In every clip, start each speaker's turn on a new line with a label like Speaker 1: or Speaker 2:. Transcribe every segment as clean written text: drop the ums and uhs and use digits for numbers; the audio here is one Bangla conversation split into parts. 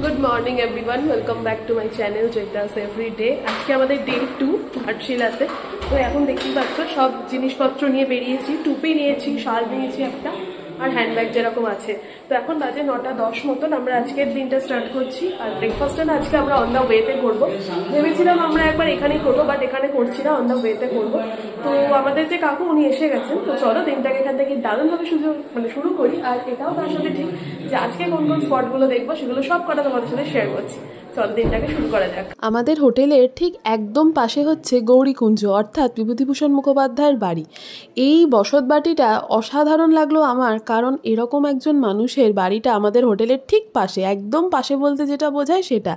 Speaker 1: Good morning everyone, welcome back to my channel जयतास एवरीडे। आज के हमारे डे 2 घाटशिलाते। तो এখন দেখতেই পাচ্ছ সব জিনিসপত্র নিয়ে বেরিয়েছি। টুপি নিয়েছি, শাল নিয়েছি একটা, আর হ্যান্ডব্যাগ যেরকম আছে। তো এখন বাজে 9:10 মতন। আমরা আজকের দিনটা স্টার্ট করছি। আর ব্রেকফাস্টটা না আজকে আমরা অন দ্য ওয়েতে করবো। ভেবেছিলাম আমরা একবার এখানেই করবো, বাট এখানে করছি না, অন দ্য ওয়েতে করবো। তো আমাদের যে কাকু উনি এসে গেছেন। তো চলো দিনটাকে এখান থেকে দারুণভাবে শুরু করি। আর এটাও তার সাথে ঠিক যে আজকে কোন কোন স্পটগুলো দেখবো সেগুলো সব কটা তোমাদের সাথে শেয়ার করছি। চলো দিনটাকে শুরু করা যাক।
Speaker 2: আমাদের হোটেলের ঠিক একদম পাশে হচ্ছে গৌরীকুঞ্জ, অর্থাৎ বিভূতিভূষণ মুখোপাধ্যায়ের বাড়ি। এই বসতবাটিটা অসাধারণ লাগলো আমার, কারণ এরকম একজন মানুষের বাড়িটা আমাদের হোটেলের ঠিক পাশে, একদম পাশে বলতে যেটা বোঝায় সেটা।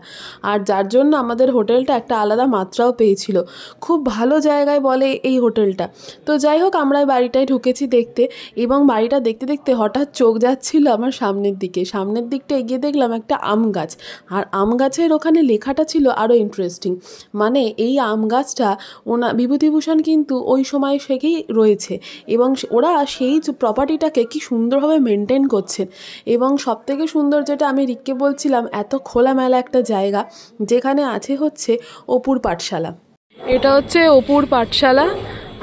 Speaker 2: আর যার জন্য আমাদের হোটেলটা একটা আলাদা মাত্রাও পেয়েছিল। খুব ভালো জায়গায় বলে এই হোটেলটা। তো যাই হোক, আমরা বাড়িটায় ঢুকেছি দেখতে, এবং বাড়িটা দেখতে দেখতে হঠাৎ চোখ যাচ্ছিল আমার সামনের দিকে। সামনের দিকটা এগিয়ে দেখলাম একটা আম গাছ, আর আম গাছের ওখানে লেখাটা ছিল আরও ইন্টারেস্টিং। মানে এই আম গাছটা বিভূতিভূষণ কিন্তু ওই সময় থেকেই রয়েছে, এবং ওরা সেই প্রপার্টিটাকে কি সুন্দরভাবে মেনটেন করছেন। এবং সবথেকে সুন্দর যেটা আমি রিককে বলছিলাম, এত খোলামেলা একটা জায়গা যেখানে আছে হচ্ছে অপুর পাঠশালা।
Speaker 1: এটা হচ্ছে অপুর পাঠশালা,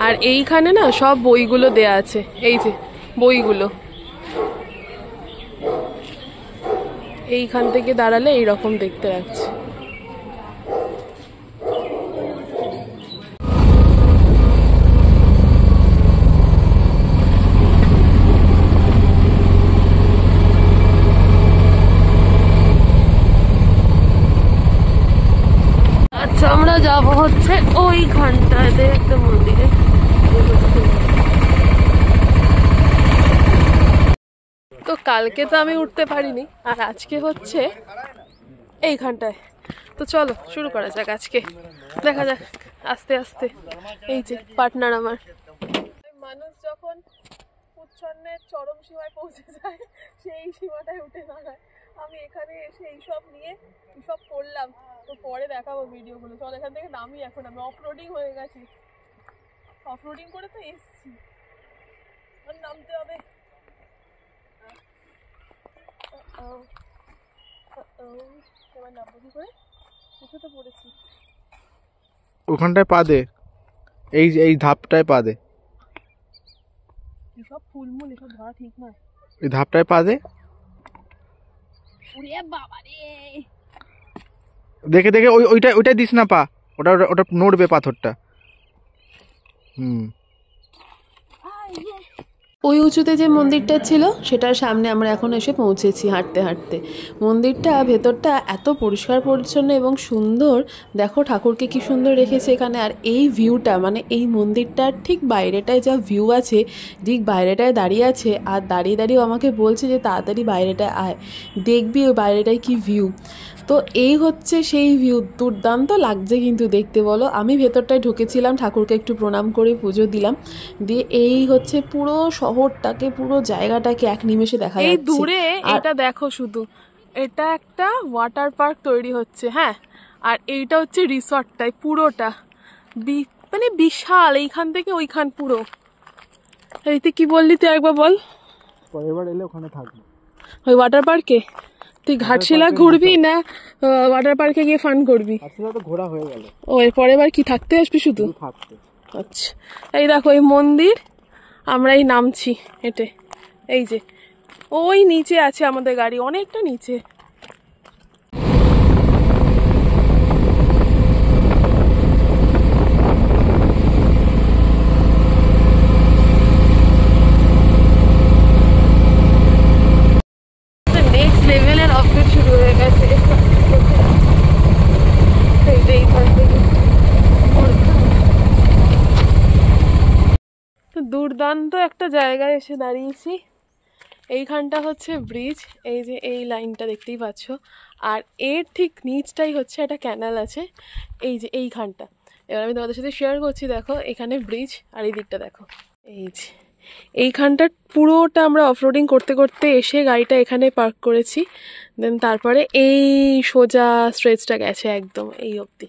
Speaker 1: আর এইখানে না সব বইগুলো দেয়া আছে। এই যে বইগুলো, এইখান থেকে দাঁড়ালে এইরকম দেখতে লাগছে। আচ্ছা, আমরা যাব হচ্ছে ওইখানটায় একটা মন্দিরে। তো কালকে তো আমি উঠতে পারিনি, আর আজকে হচ্ছে এইখানটায়। তো চলো শুরু করা যাক। আজকে দেখা যাক আস্তে আস্তে। এই যে পার্টনার আমার। মানুষ যখন উচ্ছন্নের চরম সীমায় পৌঁছে যায়, সেই সীমাটায় উঠে দাঁড়ায়। আমি এখানে এসে এইসব নিয়ে এইসব করলাম, তো পরে দেখাবো ভিডিওগুলো। চল এখান থেকে নামি। এখন আমি অফরোডিং হয়ে গেছি, অফরোডিং করে তো এসছি, আর নামতে হবে। এবার নামবো কি করে? উঠে তো পড়েছি।
Speaker 3: ওখানটায় পা দে, এই ধাপটায় পা দে।
Speaker 1: এসব ফুলমুল এসব ধরা ঠিক নয়।
Speaker 3: এই ধাপটায় পা দে।
Speaker 1: ওরে বাবা রে,
Speaker 3: দেখে দেখে ওইটা দিস না পা, ওটা ওটা নড়বে পাথরটা।
Speaker 2: ওই উঁচুতে যে মন্দিরটা ছিল সেটার সামনে আমরা এখন এসে পৌঁছেছি হাঁটতে হাঁটতে। মন্দিরটা ভেতরটা এত পরিষ্কার পরিচ্ছন্ন এবং সুন্দর। দেখো ঠাকুরকে কি সুন্দর রেখেছে এখানে। আর এই ভিউটা, মানে এই মন্দিরটার ঠিক বাইরেটায় যা ভিউ আছে, ঠিক বাইরেটায় দাঁড়িয়ে আছে, আর দাঁড়িয়ে দাঁড়িয়েও আমাকে বলছে যে তাড়াতাড়ি বাইরেটায় আয়, দেখবি ওই বাইরেটায় কি ভিউ। তো এই হচ্ছে সেই ভিউ। দুর্দান্ত লাগছে কিন্তু দেখতে, বলো। আমি ভেতরটায় ঢুকেছিলাম, ঠাকুরকে একটু প্রণাম করে পুজো দিলাম, দিয়ে এই হচ্ছে পুরো শহরটাকে, পুরো জায়গাটাকে এক নিমেষে দেখা যাচ্ছে।
Speaker 1: এই দূরে এটা দেখো শুধু, এটা একটা ওয়াটার পার্ক তৈরি হচ্ছে। হ্যাঁ, আর এইটা হচ্ছে রিসর্টটাই পুরোটা, মানে বিশাল। এইখান থেকে ওইখান পুরো। এইতে কি বললি তুই একবার বল।
Speaker 3: এবার এলে ওখানে থাকবো
Speaker 1: ওই ওয়াটার পার্কে। তুই ঘাটশিলা ঘুরবি না ওয়াটার পার্কে গিয়ে ফান করবি?
Speaker 3: ঘাটশিলা তো ঘোরা হয়ে গেল।
Speaker 1: ও এরপরে এবার কি থাকতে আসবি শুধু?
Speaker 3: থাকতে।
Speaker 1: আচ্ছা, এই দেখো এই মন্দির। আমরা এই নামছি হেঁটে। এই যে ওই নিচে আছে আমাদের গাড়ি, অনেকটা নিচে। নেক্সট লেভেলের আপডেট শুরু হয়ে গেছে। দুর্দান্ত একটা জায়গায় এসে দাঁড়িয়েছি। এইখানটা হচ্ছে ব্রিজ, এই যে এই লাইনটা দেখতেই পাচ্ছ। আর এর ঠিক নিচটাই হচ্ছে একটা ক্যানাল আছে, এই যে এইখানটা। এবার আমি তোমাদের সাথে শেয়ার করছি। দেখো এখানে ব্রিজ, আর এই দিকটা দেখো। এই যে এইখানটা পুরোটা আমরা অফরোডিং করতে করতে এসে গাড়িটা এখানে পার্ক করেছি। দেন তারপরে এই সোজা স্ট্রেচটা গেছে একদম এই অবধি।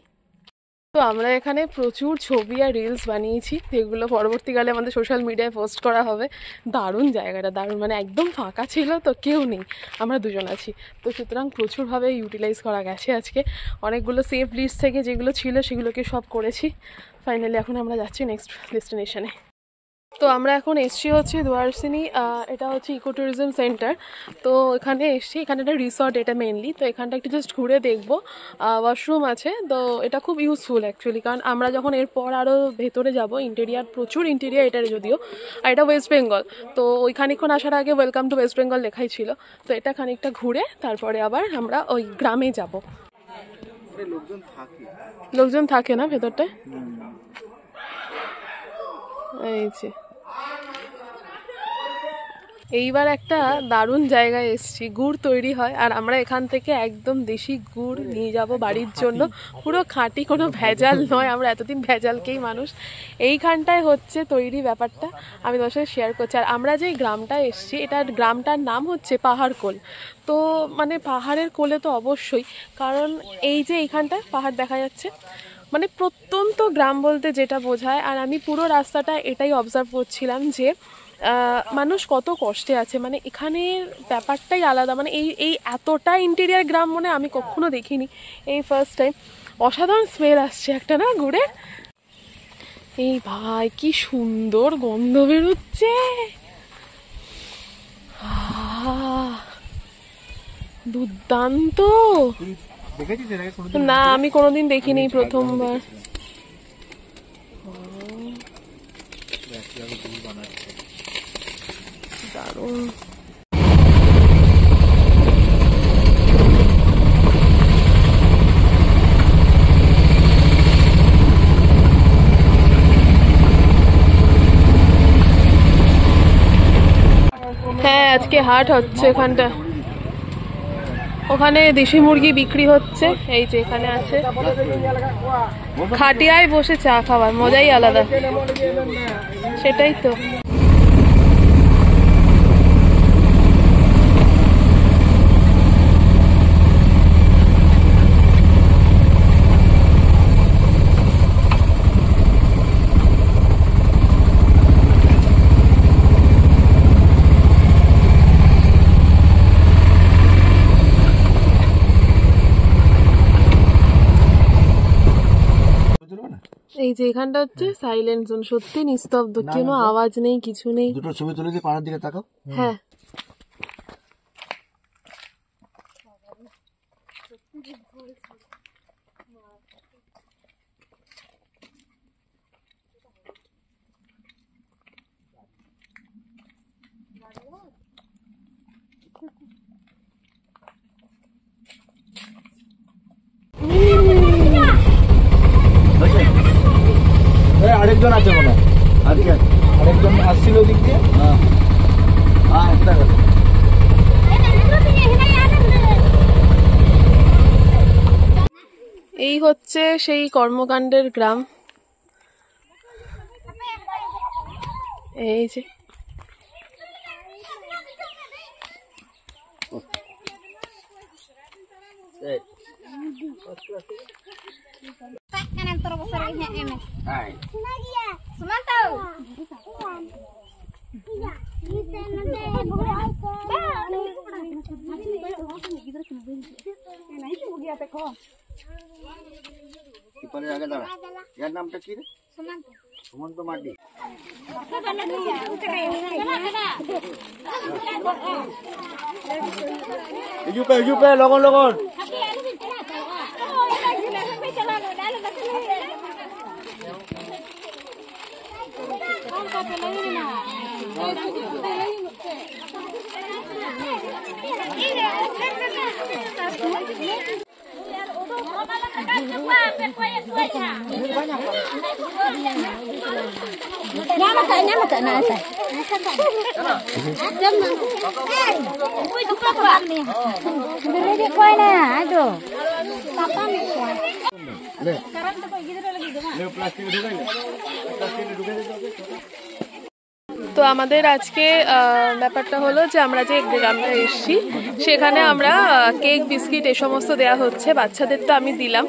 Speaker 1: তো আমরা এখানে প্রচুর ছবি আর রিলস বানিয়েছি, যেগুলো পরবর্তীকালে আমাদের সোশ্যাল মিডিয়ায় পোস্ট করা হবে। দারুণ জায়গাটা, দারুণ, মানে একদম ফাঁকা ছিল, তো কেউ নেই, আমরা দুজন আছি, তো সুতরাং প্রচুরভাবে ইউটিলাইজ করা গেছে আজকে। অনেকগুলো সেফ লিস্ট থেকে যেগুলো ছিল সেগুলোকে সব করেছি। ফাইনালি এখন আমরা যাচ্ছি নেক্সট ডেস্টিনেশনে। তো আমরা এখন এসছি হচ্ছে দুয়ারসিনি, এটা হচ্ছে ইকো ট্যুরিজম সেন্টার। তো এখানে এসছি, এখানে একটা রিসর্ট এটা মেনলি। তো এখানটা একটু জাস্ট ঘুরে দেখবো, ওয়াশরুম আছে, তো এটা খুব ইউজফুল অ্যাকচুয়ালি, কারণ আমরা যখন এরপর আরও ভেতরে যাব, ইন্টেরিয়ার প্রচুর ইন্টেরিয়ার এটার যদিও, আর এটা ওয়েস্ট বেঙ্গল, তো ওই খানিকক্ষণ আসার আগে ওয়েলকাম টু ওয়েস্ট বেঙ্গল লেখাই ছিল। তো এটা খানিকটা ঘুরে তারপরে আবার আমরা ওই গ্রামে যাব। লোকজন থাকে না ভেতরটায়, এই যে এইবার একটা দারুণ জায়গায় এসছি, গুড় তৈরি হয়, আর আমরা এখান থেকে একদম দেশি গুড় নিয়ে যাব বাড়ির জন্য, পুরো খাঁটি, কোনো ভেজাল নয়। আমরা এতদিন ভেজালকেই মানুষ, এইখানটায় হচ্ছে তৈরি ব্যাপারটা, আমি তোমার সাথে শেয়ার করছি। আর আমরা যে গ্রামটায় এসছি, এটার গ্রামটার নাম হচ্ছে পাহাড়কোল। তো মানে পাহাড়ের কোলে তো অবশ্যই, কারণ এই যে এইখানটায় পাহাড় দেখা যাচ্ছে, মানে প্রত্যন্ত গ্রাম বলতে যেটা বোঝায়। আর আমি পুরো রাস্তাটা এটাই অবজার্ভ করছিলাম যে মানুষ কত কষ্টে আছে, মানে এখানের ব্যাপারটাই আলাদা। মানে এই এতটা ইন্টেরিয়ার গ্রাম মনে আমি কখনো দেখিনি, এই ফার্স্ট টাইম। অসাধারণ স্মেল আসছে একটা না ঘুরে। এই ভাই কি সুন্দর গন্ধ বেরোচ্ছে, দুর্দান্ত। না আমি কোনোদিন দেখিনি, প্রথমবার। দারুণ। হ্যাঁ আজকে হাট হচ্ছে এখানটা, ওখানে দেশি মুরগি বিক্রি হচ্ছে, এই যে এখানে আছে, খাটিয়ায় বসে চা খাওয়ার মজাই আলাদা। সেটাই তো। এই যে এখানটা হচ্ছে সাইলেন্ট জোন, সত্যি নিস্তব্ধ, কোনো আওয়াজ নেই, কিছু নেই।
Speaker 4: দুটো ছবি তুলে দিয়ে পাহাড়ের দিকে তাকাও।
Speaker 1: হ্যাঁ
Speaker 4: আরেকজন আছে মনে হয়, আরেকজন আসছিল দিক দিয়ে।
Speaker 1: এই হচ্ছে সেই কর্মকাণ্ডের গ্রাম। এই যে
Speaker 4: আগে দাঁড়া, এর নামটা কি রে? সুমন্ত মাটি। লগন লগন
Speaker 1: তো আমাদের আজকে ব্যাপারটা হলো যে আমরা যে গ্রামে এসেছি সেখানে আমরা কেক বিস্কিট এ সমস্ত দেওয়া হচ্ছে, বাচ্চাদের তো আমি দিলাম।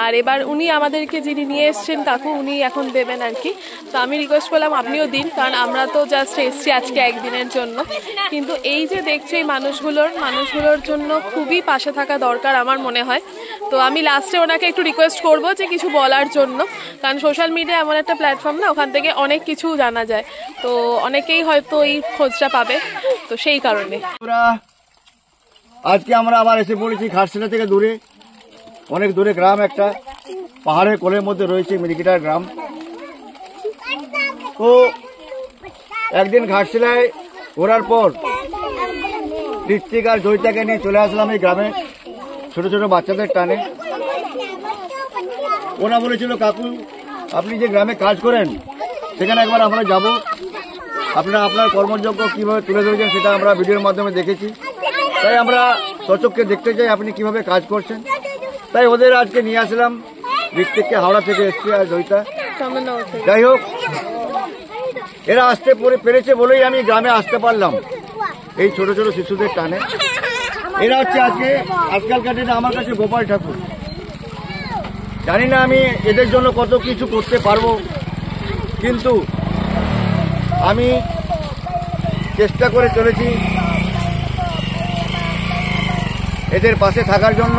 Speaker 1: আর এবার উনি আমাদেরকে যিনি নিয়ে এসছেন কাকু, উনি এখন দেবেন আর কি। তো আমি রিকোয়েস্ট করলাম আপনিও দিন, কারণ আমরা তো জাস্ট এসছি আজকে একদিনের জন্য। কিন্তু এই যে দেখছি এই মানুষগুলোর জন্য খুবই পাশে থাকা দরকার আমার মনে হয়। তো আমি লাস্টে ওনাকে একটু রিকোয়েস্ট করবো যে কিছু বলার জন্য, কারণ সোশ্যাল মিডিয়া এমন একটা প্ল্যাটফর্ম না, ওখান থেকে অনেক কিছু জানা যায়। তো অনেকেই হয়তো এই খোঁজটা পাবে, তো সেই কারণে
Speaker 4: আজকে আমরা আবার এসে পড়েছি ঘাটশিলা থেকে দূরে, অনেক দূরে গ্রাম, একটা পাহাড়ের কোলের মধ্যে রয়েছে মিরিকিটার গ্রাম। তো একদিন ঘাটশিলায় ঘোরার পর ঋত্বিক আর জয়িতাকে নিয়ে চলে আসলাম এই গ্রামে ছোট ছোট বাচ্চাদের টানে। ওরা বলেছিল কাকু আপনি যে গ্রামে কাজ করেন সেখানে একবার আমরা যাব, আপনারা আপনার কর্মযোগ্য কিভাবে তুলে ধরেছেন সেটা আমরা ভিডিওর মাধ্যমে দেখেছি, তাই আমরা সচক্ষে দেখতে চাই আপনি কিভাবে কাজ করছেন। তাই ওদের আজকে নিয়ে আসলাম। ঋত্বিককে হাওড়া থেকে এসছে আর জয়িতা। যাই হোক, এরা আসতে পেরেছে বলেই আমি গ্রামে আসতে পারলাম এই ছোট ছোট শিশুদের টানে। এরা হচ্ছে আজকালকার দিনে আমার কাছে গোপাল ঠাকুর। জানি না আমি এদের জন্য কত কিছু করতে পারবো, কিন্তু আমি চেষ্টা করে চলেছি এদের পাশে থাকার জন্য।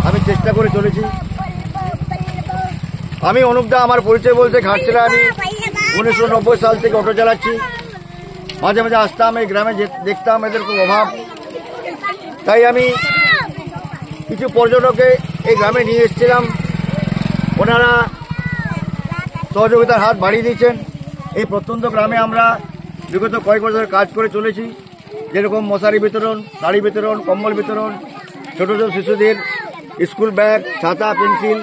Speaker 4: আমি চেষ্টা করে চলেছি। আমি অনুপদা, আমার পরিচয় বলতে ঘাটশিলা আমি 1990 সাল থেকে অটো চালাচ্ছি। মাঝে মাঝে আসতাম এই গ্রামে, দেখতাম এদের খুব অভাব, তাই আমি কিছু পর্যটককে এই গ্রামে নিয়ে এসেছিলাম। ওনারা সহযোগিতার হাত বাড়িয়ে দিয়েছেন। এই প্রত্যন্ত গ্রামে আমরা বিগত কয়েক বছর কাজ করে চলেছি, যেরকম মশারি বিতরণ, শাড়ি বিতরণ, কম্বল বিতরণ, ছোট ছোট শিশুদের স্কুল ব্যাগ, ছাতা, পেন্সিল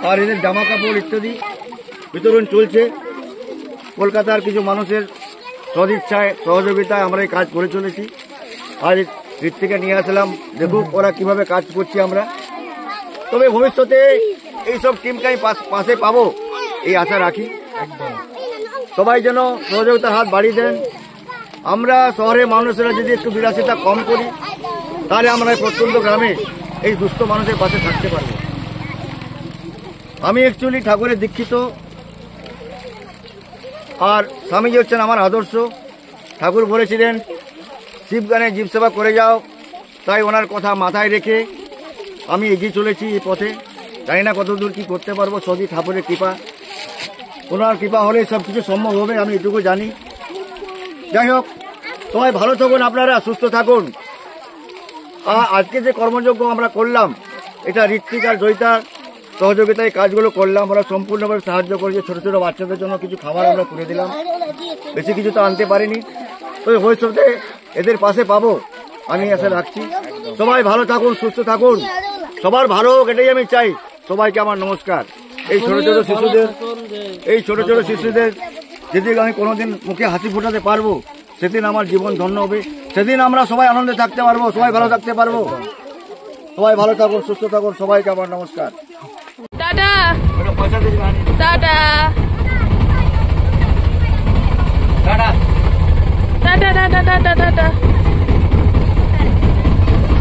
Speaker 4: আর এদের জামা কাপড় ইত্যাদি বিতরণ চলছে। কলকাতার কিছু মানুষের সদিচ্ছায় সহযোগিতায় আমরা এই কাজ করে চলেছি। আর ঋত্বিকে নিয়ে আসলাম, দেখুক ওরা কিভাবে কাজ করছি আমরা। তবে ভবিষ্যতে এইসব টিমকে আমি পাশে পাবো এই আশা রাখি। সবাই যেন সহযোগিতার হাত বাড়িয়ে দেন। আমরা শহরের মানুষেরা যদি একটু বিলাসিতা কম করি, তাহলে আমরা প্রত্যন্ত গ্রামে এই দুস্থ মানুষের পাশে থাকতে পারবো। আমি অ্যাকচুয়ালি ঠাকুরের দীক্ষিত, আর স্বামীজি হচ্ছেন আমার আদর্শ। ঠাকুর বলেছিলেন শিবগানে জীব সেবা করে যাও, তাই ওনার কথা মাথায় রেখে আমি এগিয়ে চলেছি এই পথে। জানি না কতদূর কি করতে পারবো, সবই ঠাকুরের কৃপা। ওনার কৃপা হলে সব কিছু সম্ভব হবে, আমি এটুকু জানি। যাই হোক, সবাই ভালো থাকুন, আপনারা সুস্থ থাকুন। আজকে যে কর্মযজ্ঞ আমরা করলাম, এটা ঋত্বিক আর জয়িতার সহযোগিতায় কাজগুলো করলাম। ওরা সম্পূর্ণভাবে সাহায্য করেছে। ছোট ছোট বাচ্চাদের জন্য কিছু খাবার আমরা করে দিলাম, বেশি কিছু তো আনতে পারিনি। তবে ভবিষ্যতে এদের পাশে পাবো আমি আশা রাখছি। সবাই ভালো থাকুন, সুস্থ থাকুন, সবার ভালো হোক, এটাই আমি চাই। সবাইকে আমার নমস্কার। এই ছোট ছোট শিশুদের যেদিন আমি কোনোদিন মুখে হাসি ফোটাতে পারবো, সেদিন আমার জীবন ধন্য হবে। সেদিন আমরা সবাই আনন্দে থাকতে পারবো, সবাই ভালো থাকতে পারবো। সবাই ভালো থাকুন, সুস্থ থাকুন, সবাইকে আমার নমস্কার।
Speaker 1: Tata tata tata tata tata tata.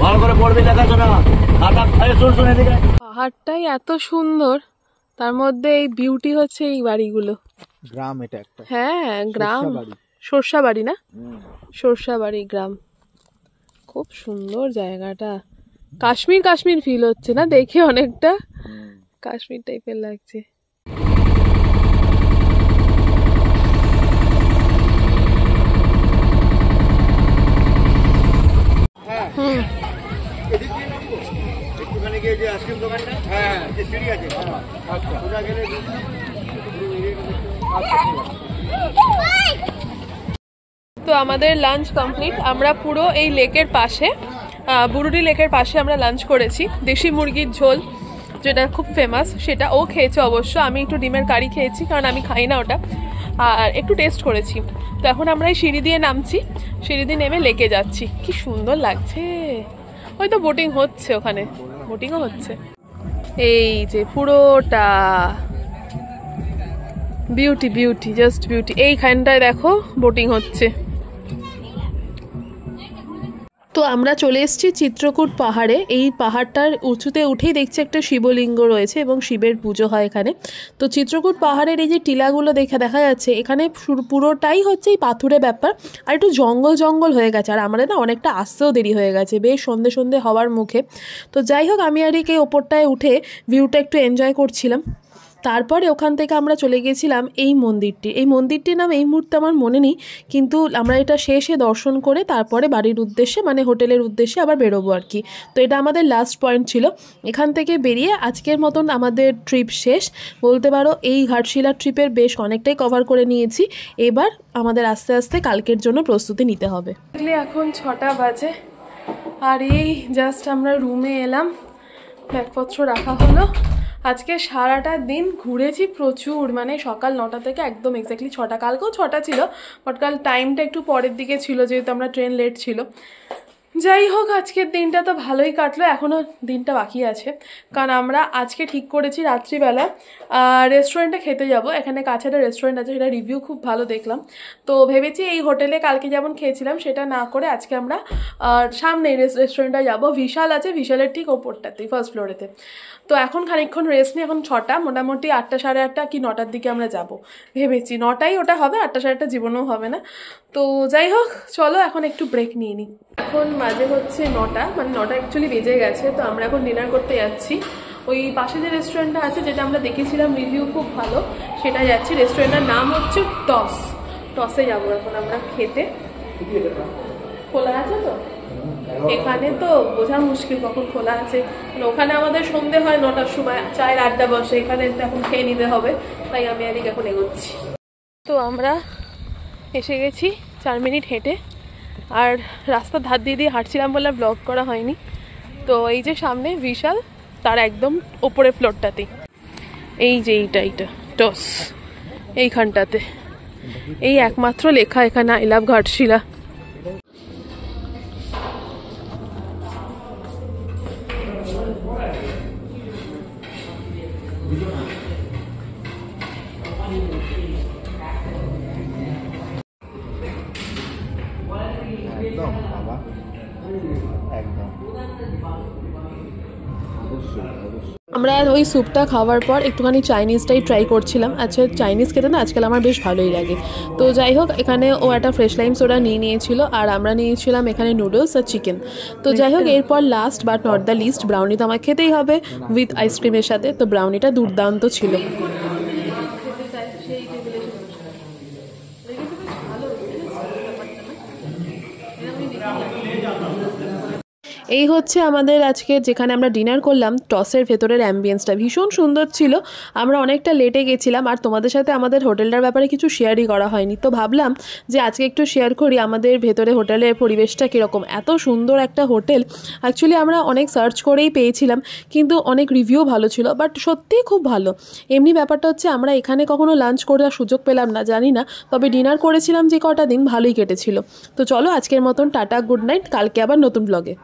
Speaker 4: ভালো করে পড়বি, দেখাশোনা।
Speaker 1: পাহাড়টাই এত সুন্দর, তার মধ্যে এই বিউটি হচ্ছে এই বাড়িগুলো।
Speaker 3: গ্রাম এটা একটা,
Speaker 1: হ্যাঁ গ্রাম, সরষাবাড়ি না, সরষাবাড়ি গ্রাম। খুব সুন্দর জায়গাটা, কাশ্মীর কাশ্মীর ফিল হচ্ছে না দেখে, অনেকটা কাশ্মীর টাইপের লাগছে।
Speaker 4: একটুখানি গিয়ে যে আইসক্রিম দোকানটা, হ্যাঁ যে সিঁড়ি আছে, সোজা গেলে
Speaker 1: তো আমাদের লাঞ্চ কমপ্লিট। আমরা পুরো এই লেকের পাশে, বুরুডি লেকের পাশে আমরা লাঞ্চ করেছি। দেশি মুরগির ঝোল যেটা খুব ফেমাস, সেটা ও খেয়েছে অবশ্য। আমি একটু ডিমের কারি খেয়েছি, কারণ আমি খাই না ওটা, আর একটু টেস্ট করেছি। তো এখন আমরা এই সিঁড়ি দিয়ে নামছি, সিঁড়ি দিয়ে নেমে লেকে যাচ্ছি। কি সুন্দর লাগছে। হয়তো বোটিং হচ্ছে, ওখানে বোটিংও হচ্ছে। এই যে পুরোটা বিউটি বিউটি, জাস্ট বিউটি। এইখানটায় দেখো বোটিং হচ্ছে।
Speaker 2: তো আমরা চলে এসেছি চিত্রকূট পাহাড়ে। এই পাহাড়টার উঁচুতে উঠেই দেখছি একটা শিবলিঙ্গ রয়েছে এবং শিবের পুজো হয় এখানে। তো চিত্রকূট পাহাড়ের এই যে টিলাগুলো দেখা যাচ্ছে, এখানে পুরোটাই হচ্ছে এই পাথুরে ব্যাপার, আর একটু জঙ্গল জঙ্গল হয়ে গেছে। আর আমাদের না অনেকটা আসতেও দেরি হয়ে গেছে, বেশ সন্ধে সন্ধে হওয়ার মুখে। তো যাই হোক, আমি আর এই ওপরটায় উঠে ভিউটা একটু এনজয় করছিলাম। তারপরে ওখান থেকে আমরা চলে গিয়েছিলাম এই মন্দিরটির নাম এই মুহূর্তে আমার মনে নেই, কিন্তু আমরা এটা শেষে দর্শন করে তারপরে বাড়ির উদ্দেশ্যে মানে হোটেলের উদ্দেশ্যে আবার বেরোবো আর কি। তো এটা আমাদের লাস্ট পয়েন্ট ছিল। এখান থেকে বেরিয়ে আজকের মতন আমাদের ট্রিপ শেষ বলতে পারো। এই ঘাটশিলা ট্রিপের বেশ অনেকটাই কভার করে নিয়েছি। এবার আমাদের আস্তে আস্তে কালকের জন্য প্রস্তুতি নিতে হবে।
Speaker 1: এখন 6টা বাজে আর এই জাস্ট আমরা রুমে এলাম, ব্যাগপত্র রাখা হলো। আজকে সারাটা দিন ঘুরেছি প্রচুর, মানে সকাল 9টা থেকে একদম এক্স্যাক্টলি 6টা। কালকেও 6টা ছিল, বাট কাল টাইমটা একটু পরের দিকে ছিল যেহেতু আমরা ট্রেন লেট ছিল। যাই হোক, আজকের দিনটা তো ভালোই কাটলো, এখনও দিনটা বাকি আছে। কারণ আমরা আজকে ঠিক করেছি রাত্রিবেলা রেস্টুরেন্টে খেতে যাব। এখানে কাছে একটা রেস্টুরেন্ট আছে, সেটা রিভিউ খুব ভালো দেখলাম। তো ভেবেছি এই হোটেলে কালকে যেমন খেয়েছিলাম সেটা না করে আজকে আমরা সামনে রেস্টুরেন্টটা যাব। বিশাল আছে, বিশালের ঠিক ওপরটাতেই, ফার্স্ট ফ্লোরেতে। তো এখন খানিকক্ষণ রেস্ট নিই। এখন 6টা, মোটামুটি 8টা সাড়ে 8টা কি 9টার দিকে আমরা যাব ভেবেছি। 9টাই ওটা হবে, 8টা সাড়ে 8টা জীবনেও হবে না। তো যাই হোক, চলো এখন একটু ব্রেক নিয়ে নিই। এখন বাজে হচ্ছে 9টা, মানে 9টা অ্যাকচুয়ালি বেজে গেছে। তো আমরা এখন ডিনার করতে যাচ্ছি। ওই পাশে যে রেস্টুরেন্টটা আছে যেটা আমরা দেখেছিলাম রিভিউ খুব ভালো, সেটা যাচ্ছি। রেস্টুরেন্টের নাম হচ্ছে টসে যাবো এখন আমরা খেতে। খোলা আছে তো এখানে, তো বোঝা মুশকিল কখন খোলা আছে। ওখানে আমাদের সন্ধে হয় 9টার সময়, চায়ের আড্ডা বসে, এখানে এখন খেয়ে নিতে হবে। তাই আমি আর এখন এগোচ্ছি। তো আমরা এসে গেছি 4 মিনিট হেঁটে। আর রাস্তার ধার দিয়ে হাঁটছিলাম বলে ব্লগ করা হয়নি। তো এই যে সামনে বিশাল, তার একদম ওপরের ফ্লোরটাতেই এই যে এইটা টস, এইখানটাতে এই একমাত্র লেখা এখানে আই লাভ ঘাটশিলা।
Speaker 3: একদম বাবা, একদম
Speaker 2: আমরা ওই স্যুপটা খাওয়ার পর একটুখানি চাইনিজটাই ট্রাই করছিলাম। আচ্ছা, চাইনিজ খেতে না আজকাল আমার বেশ ভালোই লাগে। তো যাই হোক, এখানে ও একটা ফ্রেশ লাইম সোডা নিয়েছিল আর আমরা নিয়েছিলাম এখানে নুডলস আর চিকেন। তো যাই হোক, এরপর last but not the least, brownie তো আমার খেতেই হবে উইথ আইসক্রিমের সাথে। তো ব্রাউনিটা দুর্দান্ত ছিল। এই হচ্ছে আমাদের আজকে যেখানে আমরা ডিনার করলাম, টসের ভেতরের অ্যাম্বিয়েন্সটা ভীষণ সুন্দর ছিল। আমরা অনেকটা লেটে গেছিলাম আর তোমাদের সাথে আমাদের হোটেলটার ব্যাপারে কিছু শেয়ারই করা হয়নি। তো ভাবলাম যে আজকে একটু শেয়ার করি আমাদের ভেতরে হোটেলের পরিবেশটা কীরকম। এত সুন্দর একটা হোটেল অ্যাকচুয়ালি আমরা অনেক সার্চ করেই পেয়েছিলাম, কিন্তু অনেক রিভিউ ভালো ছিল, বাট সত্যিই খুব ভালো। এমনি ব্যাপারটা হচ্ছে আমরা এখানে কখনো লাঞ্চ করার সুযোগ পেলাম না, জানি না, তবে ডিনার করেছিলাম যে কটা দিন, ভালোই কেটেছিল। তো চলো আজকের মতন টাটা, গুড নাইট, কালকে আবার নতুন ব্লগে।